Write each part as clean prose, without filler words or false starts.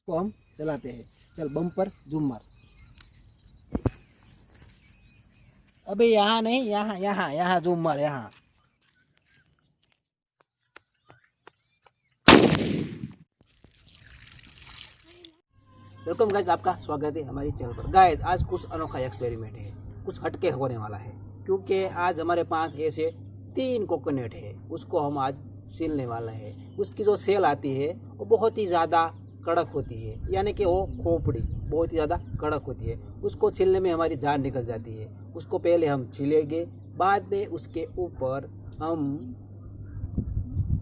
को हम चलाते हैं। चल बम पर जूम मार। अबे यहाँ नहीं, यहाँ यहाँ यहाँ जूम मार, यहाँ। वेलकम गाइज, आपका स्वागत है हमारी चैनल पर। गाइज आज कुछ अनोखा एक्सपेरिमेंट है, कुछ हटके होने वाला है, क्योंकि आज हमारे पास ऐसे 3 कोकोनट है, उसको हम आज छीलने वाला है। उसकी जो सेल आती है वो बहुत ही ज़्यादा कड़क होती है, यानी कि वो खोपड़ी बहुत ही ज़्यादा कड़क होती है। उसको छीलने में हमारी जान निकल जाती है। उसको पहले हम छीलेंगे, बाद में उसके ऊपर हम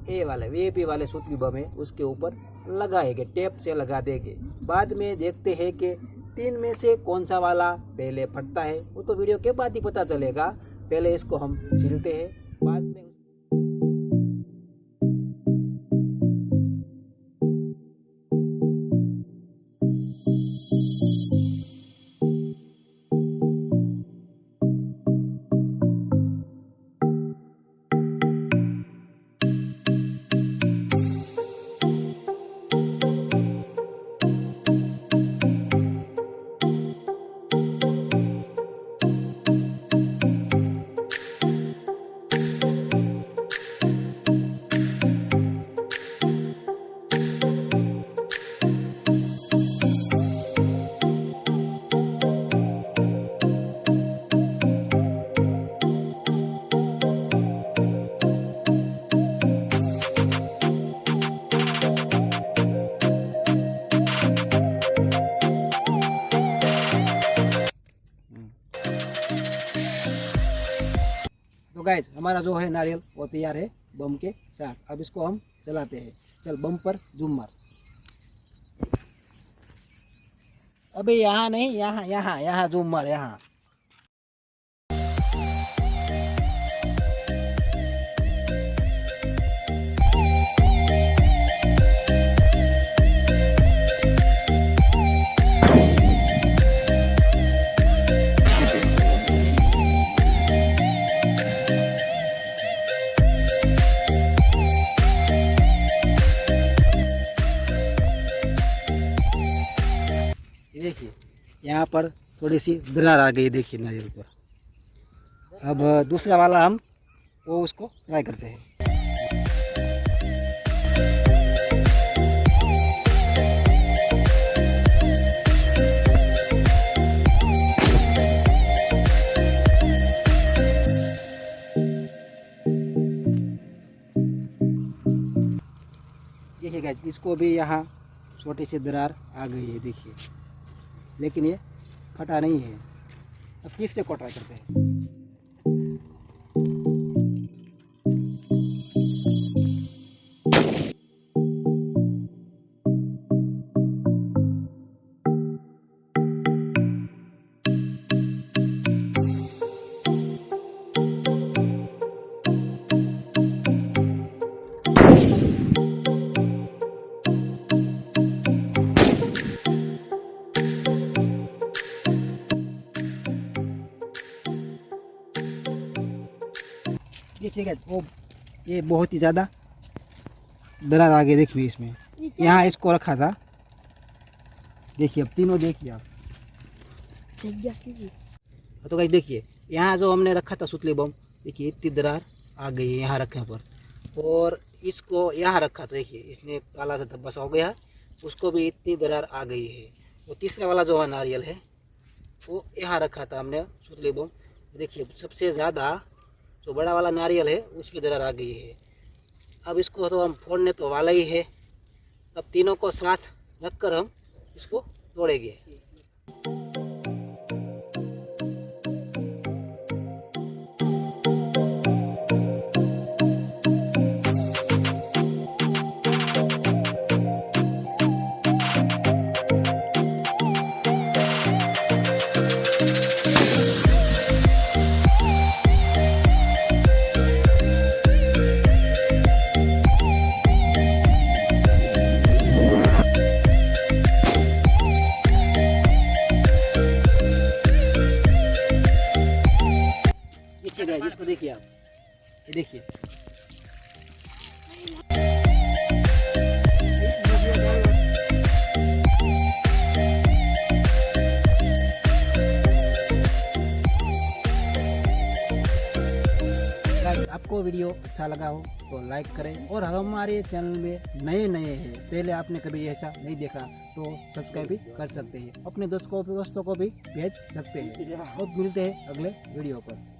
वीआईपी वाले सुतली बम है उसके ऊपर लगाएंगे, टेप से लगा देंगे। बाद में देखते हैं कि 3 में से कौन सा वाला पहले फटता है, वो तो वीडियो के बाद ही पता चलेगा। पहले इसको हम छीलते हैं, बाद में तो गाइज हमारा जो है नारियल वो तैयार है बम के साथ। अब इसको हम चलाते हैं। चल बम पर जूम मार। अबे यहाँ नहीं, यहाँ यहाँ यहाँ जूम मार, यहाँ। देखिए यहाँ पर थोड़ी सी दरार आ गई, देखिए नारियल पर। अब दूसरा वाला हम वो उसको ट्राई करते हैं। देखिए गाइस, इसको भी यहाँ छोटी सी दरार आ गई है, देखिए, लेकिन ये फटा नहीं है। अब तीसरे को ट्राई करते हैं। देखिए गाइस, वो ये बहुत ही ज़्यादा दरार आ गई, देखिए इसमें। यहाँ इसको रखा था, देखिए। अब तीनों देखिए आप। तो गाइस देखिए, यहाँ जो हमने रखा था सुतली बम, देखिए इतनी दरार आ गई है यहाँ रखने पर। और इसको यहाँ रखा था, देखिए इसने काला सा धब्बा सा हो गया, उसको भी इतनी दरार आ गई है। वो तीसरा वाला जो नारियल है वो यहाँ रखा था हमने सुतली बम, देखिए सबसे ज़्यादा जो बड़ा वाला नारियल है उसकी दरार आ गई है। अब इसको तो हम फोड़ने तो वाला ही है। अब तीनों को साथ रखकर हम इसको तोड़ेंगे। इसको देखिए आप, ये देखिए। आपको वीडियो अच्छा लगा हो तो लाइक करें, और हमारे चैनल में नए हैं, पहले आपने कभी ऐसा नहीं देखा तो सब्सक्राइब भी कर सकते हैं, अपने दोस्तों को भी भेज सकते हैं। और मिलते हैं अगले वीडियो पर।